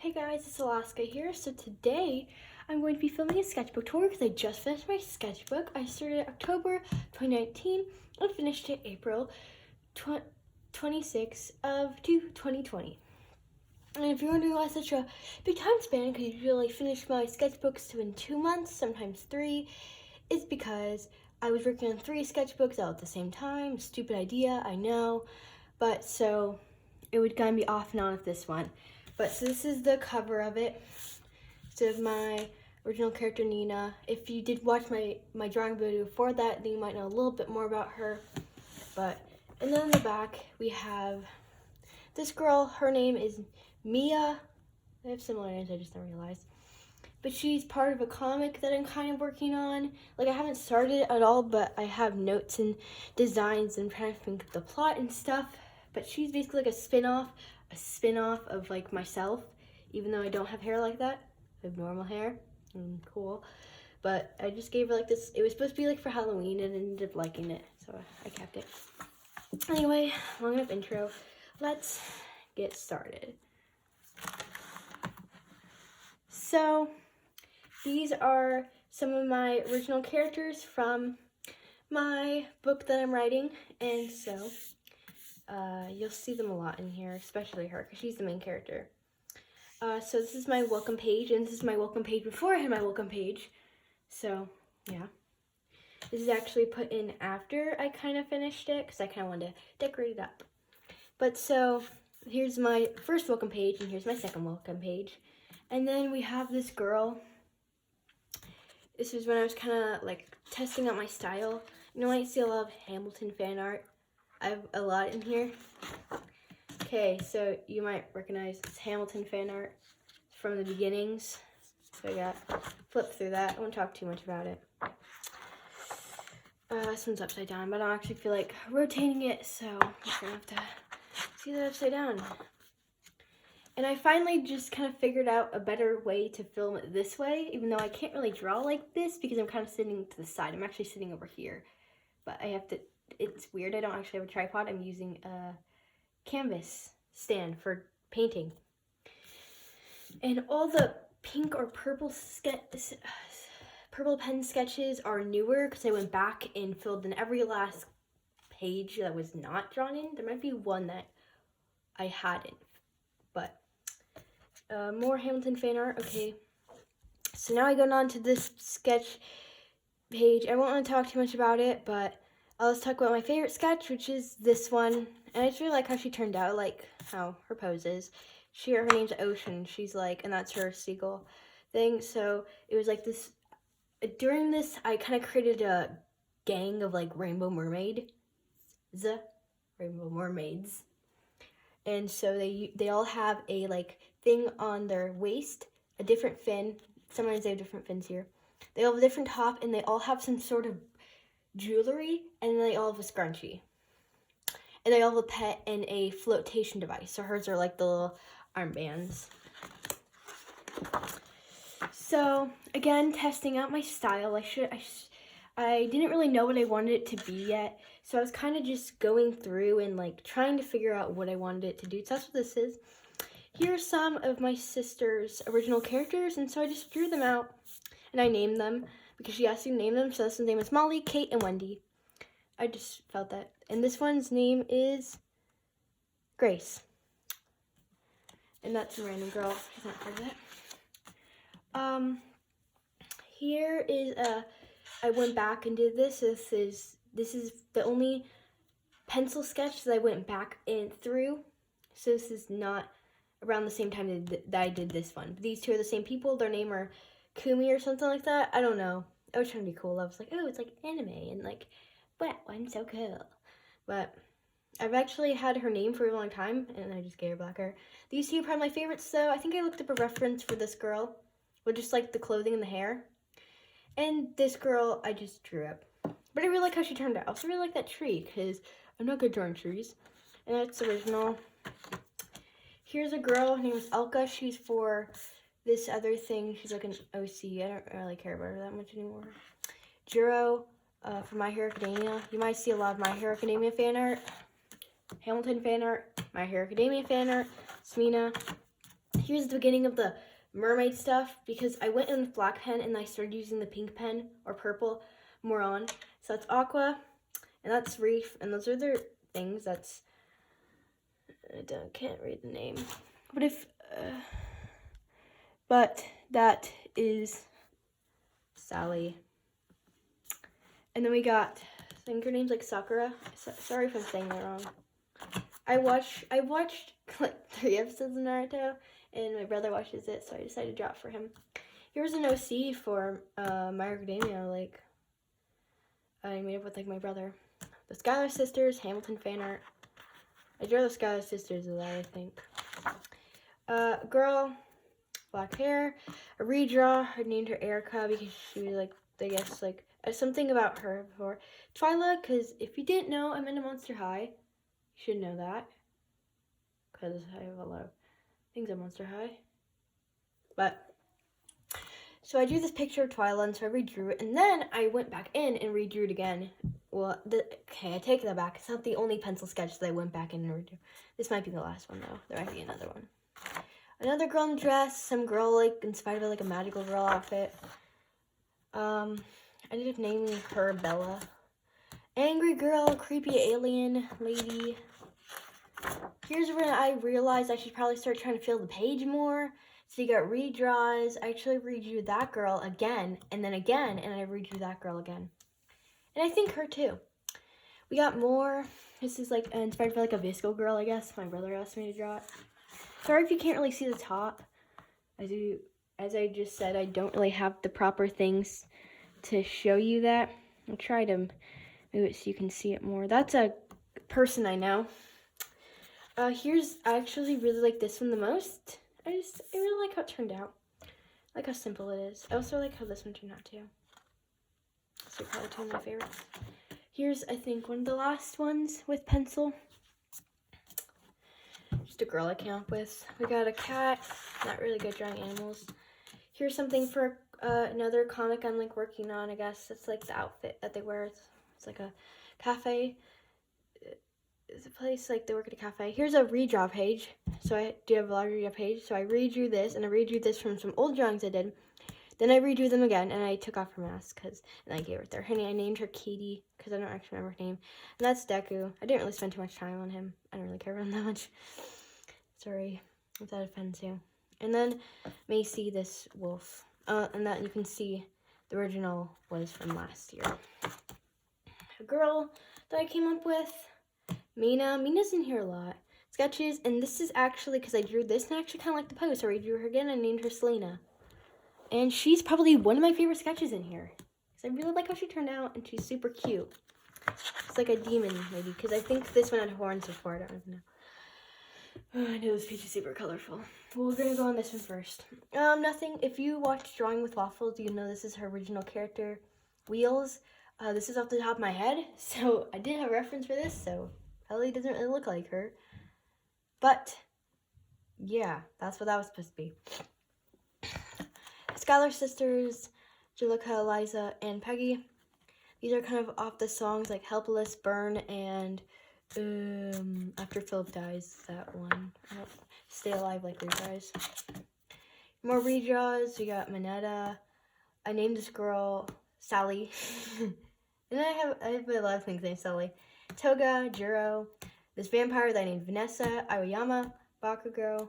Hey guys, it's Alaska here. So today I'm going to be filming a sketchbook tour because I just finished my sketchbook. I started October 2019 and finished it April 26th of 2020. And if you're wondering why such a big time span, because I usually finish my sketchbooks in 2 months, sometimes 3, it's because I was working on 3 sketchbooks all at the same time. Stupid idea, I know, but so it would kind of be off and on with this one. But so this is the cover of it. So my original character Nina. If you did watch my drawing video before that, then you might know a little bit more about her. And then in the back we have this girl. Her name is Mia. They have similar names, I just didn't realize. But she's part of a comic that I'm kind of working on. Like, I haven't started it at all, but I have notes and designs and trying to think of the plot and stuff. But she's basically like a spin-off of like myself, even though I don't have hair like that. I have normal hair. Cool. But I just gave her like this. It was supposed to be like for Halloween, and I ended up liking it, so I kept it. Anyway, long enough intro. Let's get started. So these are some of my original characters from my book that I'm writing, and so you'll see them a lot in here, especially her, because she's the main character. So this is my welcome page, and this is my welcome page before I had my welcome page. So, yeah. This is actually put in after I kind of finished it, because I kind of wanted to decorate it up. But so, here's my first welcome page, and here's my second welcome page. And then we have this girl. This was when I was kind of like testing out my style. You might see a lot of Hamilton fan art. I have a lot in here. Okay, so you might recognize this Hamilton fan art from the beginnings. So I got flip through that. I won't talk too much about it. This one's upside down, but I don't actually feel like rotating it, so I'm just gonna have to see that upside down. And I finally just kind of figured out a better way to film it this way, even though I can't really draw like this because I'm kind of sitting to the side. I'm actually sitting over here, but I have to, it's weird. I don't actually have a tripod. I'm using a canvas stand for painting. And all the pink or purple pen sketches are newer because I went back and filled in every last page that was not drawn in. There might be one that I hadn't, but more Hamilton fan art. Okay, so now I go on to this sketch page. I won't want to talk too much about it, but I'll just talk about my favorite sketch, which is this one. And I just really like how she turned out, like how her pose is. Her name's Ocean. She's like, and that's her seagull thing. So it was like this. During this, I kind of created a gang of like rainbow mermaids. And so they all have a like thing on their waist, a different fin. Sometimes they have different fins here. They all have a different top, and they all have some sort of jewelry, and then they all have a scrunchie. And they all have a pet and a flotation device. So hers are like the little armbands. So again, testing out my style. I didn't really know what I wanted it to be yet. So I was kind of just going through and like trying to figure out what I wanted it to do. So that's what this is. Here are some of my sister's original characters, and so I just drew them out and I named them because she asked me to name them. So this one's name is Molly, Kate, and Wendy. I just felt that. And this one's name is Grace. And that's a random girl. She's not part of that. Here is I went back and did this. This is the only pencil sketch that I went back and through. So this is not around the same time that I did this one. But these two are the same people. Their name are Kumi or something like that. I don't know. I was trying to be cool. I was like, oh, it's like anime, and like, wow, I'm so cool. But I've actually had her name for a long time, and I just gave her black hair. These two are probably my favorites, though. I think I looked up a reference for this girl with just like the clothing and the hair. And this girl, I just drew up. But I really like how she turned out. I also really like that tree, because I'm not good at drawing trees. And that's original. Here's a girl. Her name is Elka. She's for this other thing. She's like an OC. I don't really care about her that much anymore. Jiro from My Hero Academia. You might see a lot of My Hero Academia fan art. Hamilton fan art. My Hero Academia fan art. Smina. Here's the beginning of the mermaid stuff because I went in with black pen and I started using the pink pen or purple more on. So that's aqua and that's reef, and those are their things. That's can't read the name, but that is Sally. And then we got, I think her name's like Sakura. Sorry if I'm saying that wrong. I watched like 3 episodes of Naruto, and my brother watches it, so I decided to draw it for him. Here's an OC for My Academia, like I made up with like my brother. The Schuyler Sisters, Hamilton fan art. I drew the Schuyler Sisters a lot, I think. Girl, black hair. A redraw. I named her Erica because she was like, I guess like something about her before. Twyla, because if you didn't know, I'm in a Monster High. You should know that, because I have a lot of things at Monster High. But so I drew this picture of Twyla, and so I redrew it, and then I went back in and redrew it again. Well, okay, I take that back. It's not the only pencil sketch that I went back in and redrew. This might be the last one though. There might be another one. Another girl in dress. Some girl like inspired by like a magical girl outfit. I ended up naming her Bella. Angry girl, creepy alien lady. Here's when I realized I should probably start trying to fill the page more. So you got redraws. I actually redrew that girl again, and then again, and I redrew that girl again. And I think her too. We got more. This is like inspired by like a Visco girl, I guess. My brother asked me to draw it. Sorry if you can't really see the top. As I just said, I don't really have the proper things to show you that. I'll try to move it so you can see it more. That's a person I know. Here's, I actually really like this one the most. I really like how it turned out. I like how simple it is. I also like how this one turned out too. So probably two of my favorites. Here's, I think, one of the last ones with pencil. Just a girl I came up with. We got a cat. Not really good drawing animals. Here's something for another comic I'm like working on, I guess. It's like the outfit that they wear. It's like a cafe. It's a place like they work at a cafe. Here's a redraw page. So I do have a lot of redraw page. So I redrew this, and I redrew this from some old drawings I did. Then I redrew them again, and I took off her mask, and I gave her her name. I named her Katie, because I don't actually remember her name. And that's Deku. I didn't really spend too much time on him. I don't really care about him that much. Sorry if that offends you. And then Macy, this wolf. And that you can see the original was from last year. A girl that I came up with, Mina. Mina's in here a lot. Sketches, and this is actually, because I drew this, and I actually kind of like the pose, so I redrew her again and named her Selena. And she's probably one of my favorite sketches in here, because I really like how she turned out, and she's super cute. It's like a demon, maybe, because I think this one had horns before, I don't even know. Oh, I know this page is super colorful. Well, we're gonna go on this one first. Nothing. If you watch Drawing with Waffles, you know this is her original character, Wheels. This is off the top of my head, so I did have a reference for this, so Ellie doesn't really look like her. But, yeah, that's what that was supposed to be. Schuyler Sisters, Julika, Eliza, and Peggy. These are kind of off the songs like Helpless, Burn, and After Philip Dies, that one. Stay Alive Like Redraws. More redraws. We got Minetta. I named this girl Sally. And I have a lot of things named Sally. Toga, Juro. This vampire that I named Vanessa, Aoyama, Bakugo,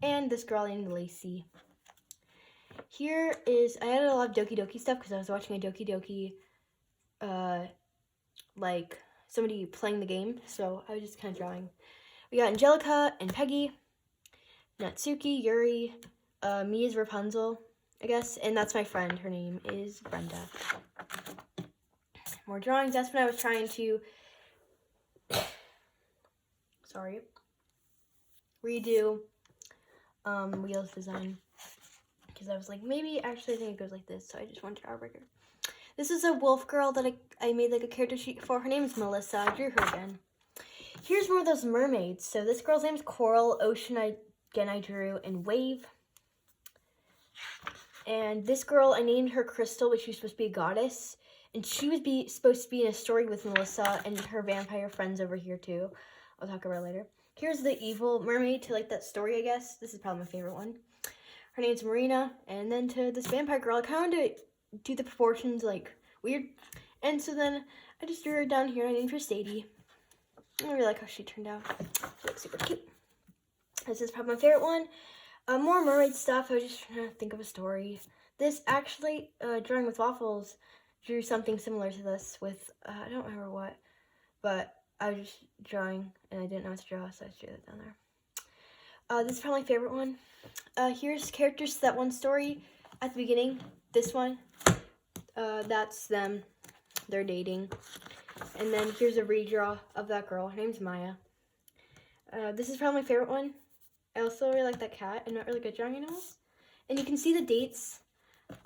and this girl named Lacey. Here is, I added a lot of Doki Doki stuff because I was watching a Doki Doki, like somebody playing the game, so I was just kind of drawing. We got Angelica and Peggy, Natsuki, Yuri, me is Rapunzel, I guess, and that's my friend. Her name is Brenda. More drawings. That's when I was trying to redo Wheels design, because I was like, maybe actually I think it goes like this, so I just wanted to draw a bigger. This is a wolf girl that I made like a character sheet for. Her name is Melissa. I drew her again. Here's one of those mermaids. So this girl's name is Coral. Ocean I drew, and Wave. And this girl, I named her Crystal, but she was supposed to be a goddess. And she was supposed to be in a story with Melissa and her vampire friends over here too. I'll talk about her later. Here's the evil mermaid to like that story, I guess. This is probably my favorite one. Her name's Marina. And then to this vampire girl, I kind of do the proportions like weird. And so then I just drew her down here. I named her Sadie. I really like how she turned out. She looks super cute. This is probably my favorite one. More mermaid stuff. I was just trying to think of a story. This actually, Drawing with Waffles, drew something similar to this with, I don't remember what, but I was just drawing and I didn't know what to draw, so I just drew that down there. This is probably my favorite one. Here's characters to that one story at the beginning. This one, that's them. They're dating. And then here's a redraw of that girl. Her name's Maya. This is probably my favorite one. I also really like that cat. I'm not really good at drawing animals. And you can see the dates.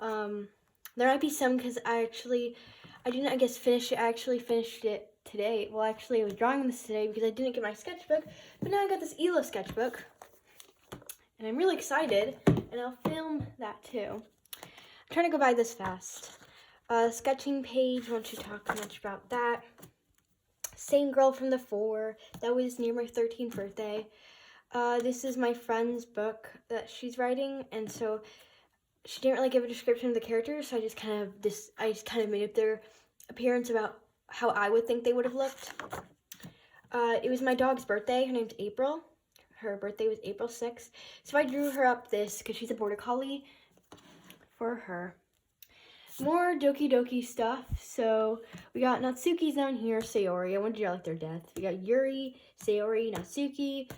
There might be some because I didn't, I guess, finish it. I actually finished it today. Well, actually, I was drawing this today because I didn't get my sketchbook. But now I got this ELO sketchbook. And I'm really excited. And I'll film that too. I'm trying to go by this fast. Sketching page, won't you talk much about that. Same girl from the 4. That was near my 13th birthday. This is my friend's book that she's writing, and so she didn't really give a description of the characters, so I just kind of made up their appearance about how I would think they would have looked. It was my dog's birthday. Her name's April. Her birthday was April 6th. So I drew her up this because she's a border collie for her. More Doki Doki stuff. So we got Natsuki's down here, Sayori. I wanted to draw like their death. We got Yuri, Sayori, Natsuki,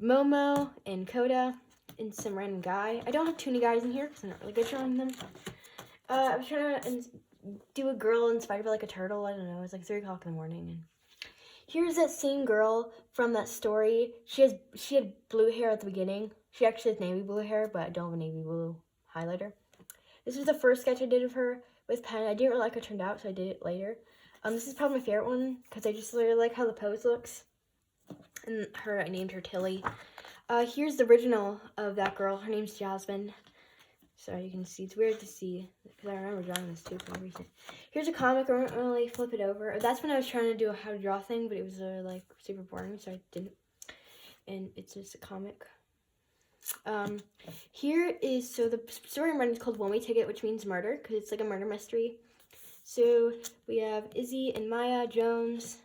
Momo, and Koda, and some random guy. I don't have too many guys in here because I'm not really good at drawing them. I was trying to do a girl inspired by like a turtle. I don't know. It was like 3 o'clock in the morning. And here's that same girl from that story. She had blue hair at the beginning. She actually has navy blue hair, but I don't have a navy blue highlighter. This was the first sketch I did of her with pen. I didn't really like how it turned out, so I did it later. This is probably my favorite one because I just really like how the pose looks. And I named her Tilly. Here's the original of that girl. Her name's Jasmine. So you can see, it's weird to see because I remember drawing this too from recent. Here's a comic. I won't really flip it over. That's when I was trying to do a how to draw thing, but it was like super boring, so I didn't. And it's just a comic. Here is, so the story I'm writing is called One Way Ticket, which means murder, because it's like a murder mystery. So we have Izzy and Maya Jones,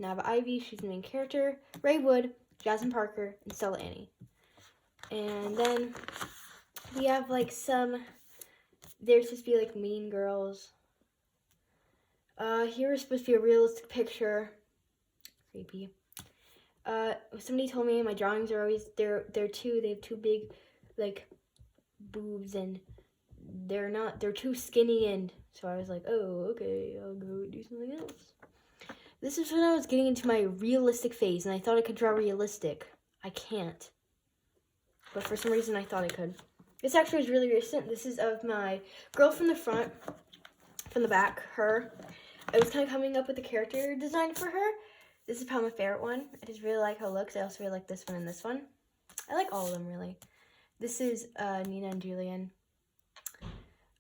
Nava Ivy, she's the main character, Ray Wood, Jasmine Parker, and Stella Annie. And then we have like they're supposed to be like mean girls. Here is supposed to be a realistic picture. Creepy. Somebody told me my drawings are always, they have too big, like, boobs, and they're too skinny, and so I was like, oh, okay, I'll go do something else. This is when I was getting into my realistic phase, and I thought I could draw realistic. I can't. But for some reason, I thought I could. This actually was really recent. This is of my girl from the front, from the back, her. I was kind of coming up with a character design for her. This is probably my favorite one. I just really like how it looks. I also really like this one and this one. I like all of them, really. This is Nina and Julian.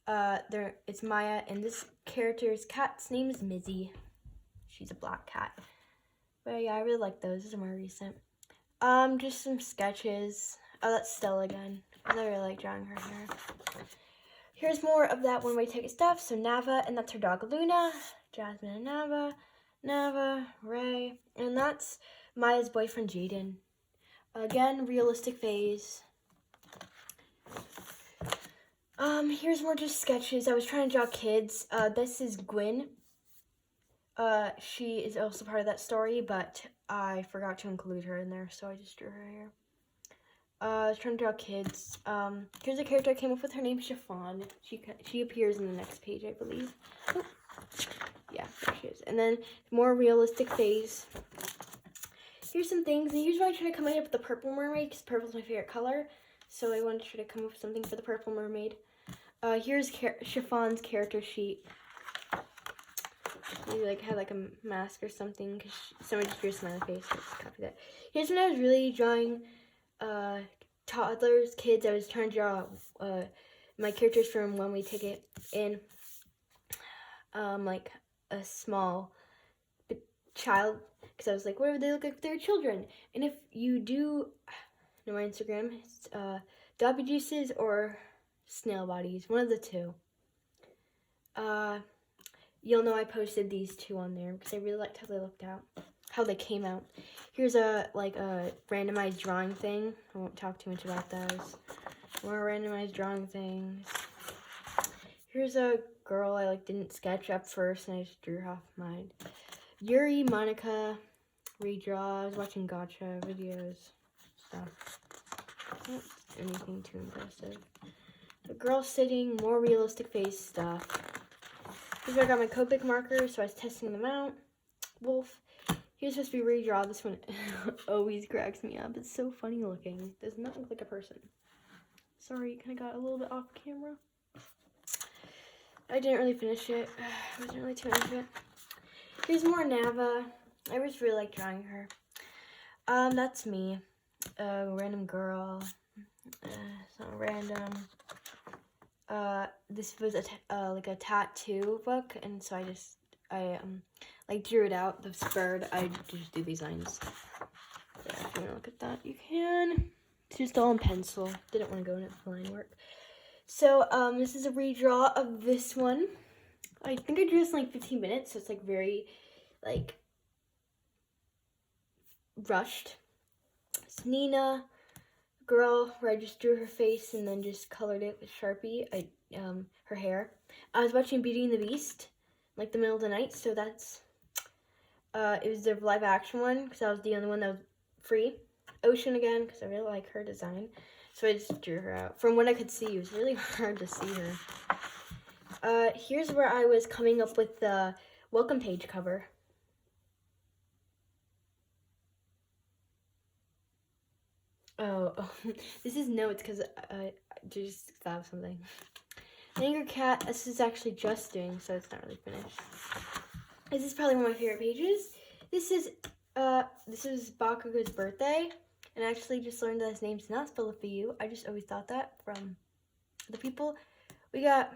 It's Maya, and this character's cat's name is Mizzy. She's a black cat. But yeah, I really like those. Those are more recent. Just some sketches. Oh, that's Stella again, because I really like drawing her hair. Here's more of that One Way Ticket stuff. So Nava, and that's her dog Luna. Jasmine and Nava, Ray, and that's Maya's boyfriend Jaden. Again, realistic phase. Here's more just sketches. I was trying to draw kids. This is Gwen. She is also part of that story, but I forgot to include her in there, so I just drew her here. I was trying to draw kids. Here's a character I came up with. Her name's Chiffon. She appears in the next page, I believe. Oh. Yeah, there she is. And then more realistic phase. Here's some things. And usually I try to come up with the purple mermaid because purple's my favorite color. So I wanted to try to come up with something for the purple mermaid. Here's Chiffon's character sheet. She had like a mask or something because someone just drew a smiley face. So I just copied that. Here's when I was really drawing toddlers, kids. I was trying to draw my characters from One Way Ticket in like a small child, because I was like, what would they look like if they were children? And if you do know my Instagram, it's Dobby Juices or Snail Bodies, one of the two. You'll know I posted these two on there because I really liked how they looked out, how they came out. Here's a randomized drawing thing. I won't talk too much about those. More randomized drawing things. Here's a girl I didn't sketch up first and I just drew her off mine. Yuri, Monica, Redraws, watching gotcha videos, stuff. Not anything too impressive. The girl sitting, more realistic face stuff. Here's where I got my Copic markers, so I was testing them out. Wolf. Here's supposed to be redraw. This one always cracks me up. It's so funny looking. Does not look like a person. Sorry, kind of got a little bit off camera. I didn't really finish it. I wasn't really too into it. Here's more Nava. I just really like drawing her. That's me. Random girl. It's not random. This was a tattoo book, and so I drew it out. This bird. I just do these lines. Yeah, if you want to look at that, you can. It's just all in pencil. Didn't want to go into the line work. So this is a redraw of this one. I think I drew this in 15 minutes, so it's very rushed. It's Nina, girl, where I just drew her face and then just colored it with Sharpie. Her hair. I was watching Beauty and the Beast, the middle of the night, so that's it was the live action one because that was the only one that was free. Ocean again because I really like her design, so I just drew her out. From what I could see, it was really hard to see her. Here's where I was coming up with the welcome page cover. Oh, this is notes because I just thought of something. Anger Cat, this is actually just doing, so it's not really finished. This is probably one of my favorite pages. This is Bakugo's birthday, and I actually just learned that his name's not spelled with a U. I just always thought that from the people. We got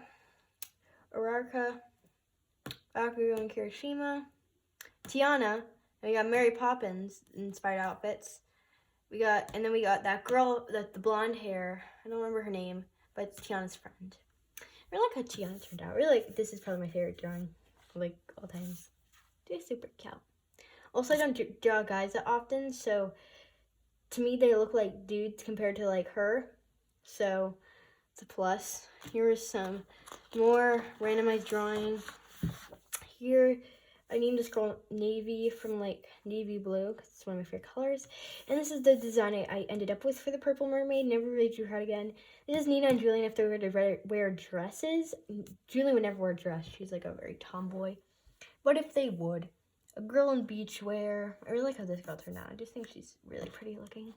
Uraraka, Bakugo and Kirishima, Tiana, and we got Mary Poppins inspired outfits. And then we got that girl, the blonde hair. I don't remember her name, but it's Tiana's friend. I really like how Tiana turned out. This is probably my favorite drawing, all times. Just super cute. Also, I don't draw guys that often, so to me they look like dudes compared to her. So it's a plus. Here is some more randomized drawing. Here, I named this girl Navy from navy blue because it's one of my favorite colors. And this is the design I ended up with for the purple mermaid. Never really drew her out again. This is Nina and Julian if they were to wear dresses. Julian would never wear a dress. She's a very tomboy. What if they would? A girl in beachwear. I really like how this girl turned out. I just think she's really pretty looking.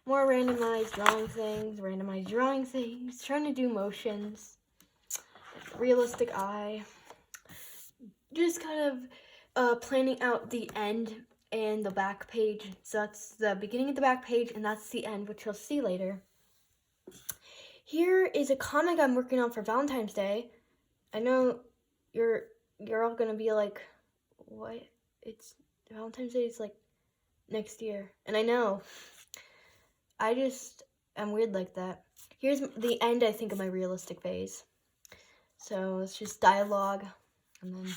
More randomized drawing things. Trying to do motions. Realistic eye. Just kind of planning out the end and the back page. So that's the beginning of the back page, and that's the end, which you'll see later. Here is a comic I'm working on for Valentine's Day. I know you're all gonna be like, what? It's Valentine's Day is next year, and I know. I'm weird like that. Here's the end, I think, of my realistic phase. So it's just dialogue, and then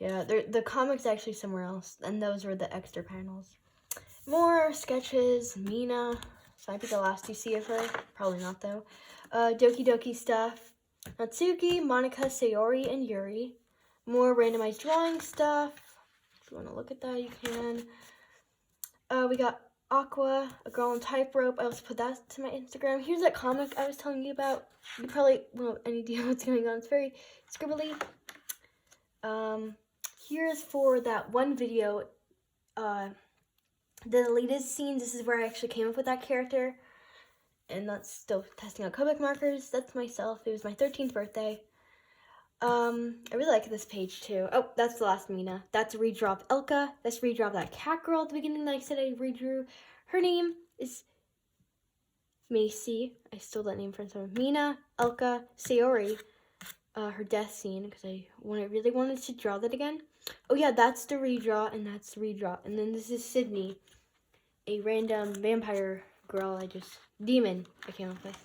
yeah, the comic's actually somewhere else, and those were the extra panels. More sketches, Mina. So might be the last you see of her. Probably not though. Doki Doki stuff. Natsuki, Monica, Sayori, and Yuri. More randomized drawing stuff. If you want to look at that, you can. We got Aqua, a girl on tightrope. I also put that to my Instagram. Here's that comic I was telling you about. You probably won't have any idea what's going on. It's very scribbly. Here's for that one video, the latest scenes. This is where I actually came up with that character. And that's still testing out Copic markers. That's myself. It was my 13th birthday. I really like this page too. Oh, that's the last Mina. That's a redraw of Elka. That's a redraw of that cat girl at the beginning that I said I redrew. Her name is Macy. I stole that name from someone. Mina, Elka, Sayori. Her death scene, because I really wanted to draw that again. Oh yeah, that's the redraw, and that's the redraw. And then this is Sydney, a random vampire girl demon I came up with.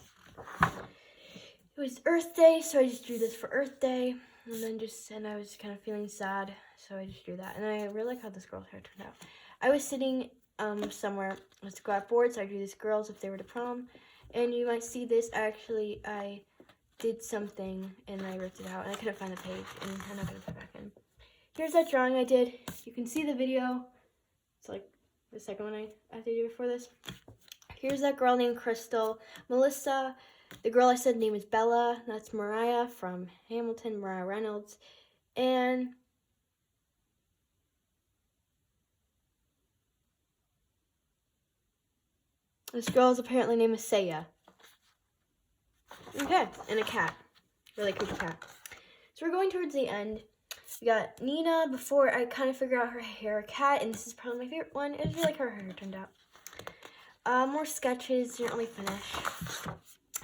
It was Earth Day, so I just drew this for Earth Day. And I was kind of feeling sad, so I just drew that. And I really like how this girl's hair turned out. I was sitting somewhere, I was bored, so I drew this girl as if they were to prom. And you might see this, actually, I did something, and I ripped it out, and I couldn't find the page, and I'm not going to put it back in. Here's that drawing I did. You can see the video. It's like the second one I have to do before this. Here's that girl named Crystal. Melissa, the girl I said name is Bella. That's Mariah from Hamilton, Mariah Reynolds. And this girl's apparently name is Saya. Okay, and a cat. Really creepy cat. So we're going towards the end. We got Nina before I kind of figure out her haircut, and this is probably my favorite one. I just really like how her hair turned out. More sketches, didn't really finish.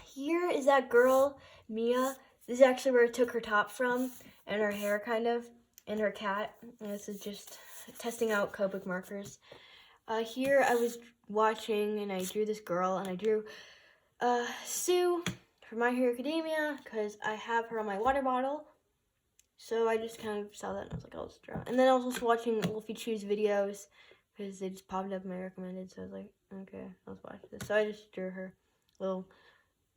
Here is that girl, Mia. This is actually where I took her top from, and her hair kind of, and her cat. And this is just testing out Copic markers. Here I was watching, and I drew this girl, and I drew Sue from My Hero Academia, because I have her on my water bottle. So I just kind of saw that, and I was like, I'll just draw. And then I was also watching Wolfie Chew's videos, because they just popped up in my recommended, so I was like, okay, let's watch this. So I just drew her little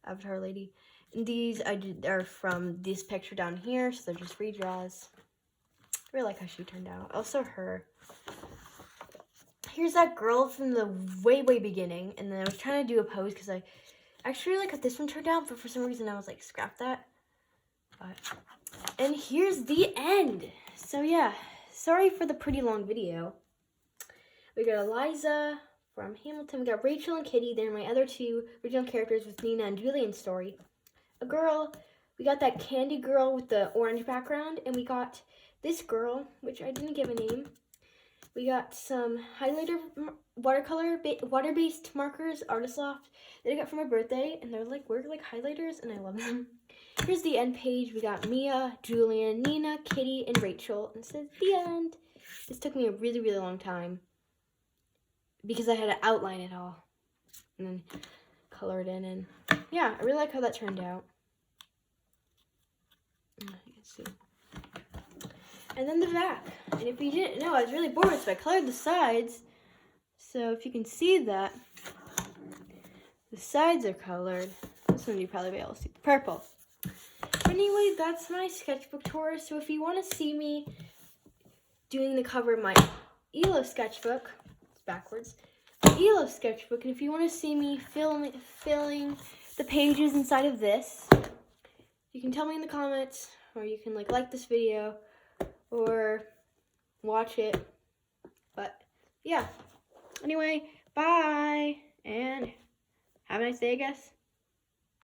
avatar lady. And these are from this picture down here, so they're just redraws. I really like how she turned out. Also her. Here's that girl from the way beginning, and then I was trying to do a pose, because I actually really like how this one turned out, but for some reason I was like, scrap that. And here's the end. So yeah, sorry for the pretty long video. We got Eliza from Hamilton. We got Rachel and Kitty. They're my other two original characters with Nina and Julian's story. A girl. We got that candy girl with the orange background. And we got this girl, which I didn't give a name. We got some highlighter water-based markers, Artist Loft, that I got for my birthday. And they're like, we're like highlighters, and I love them. Here's the end page. We got Mia, Julian, Nina, Kitty, and Rachel. And it says the end. This took me a really, really long time, because I had to outline it all and then color it in. And yeah, I really like how that turned out. You can see. And then the back. And if you didn't know, I was really bored, so I colored the sides. So if you can see that, the sides are colored. This one you probably be able to see the purple. But anyway, that's my sketchbook tour. So if you want to see me doing the cover of my ELO sketchbook, backwards, ELO sketchbook, and if you want to see me filling the pages inside of this, you can tell me in the comments, or you can like this video or watch it. But yeah, anyway, bye and have a nice day, I guess.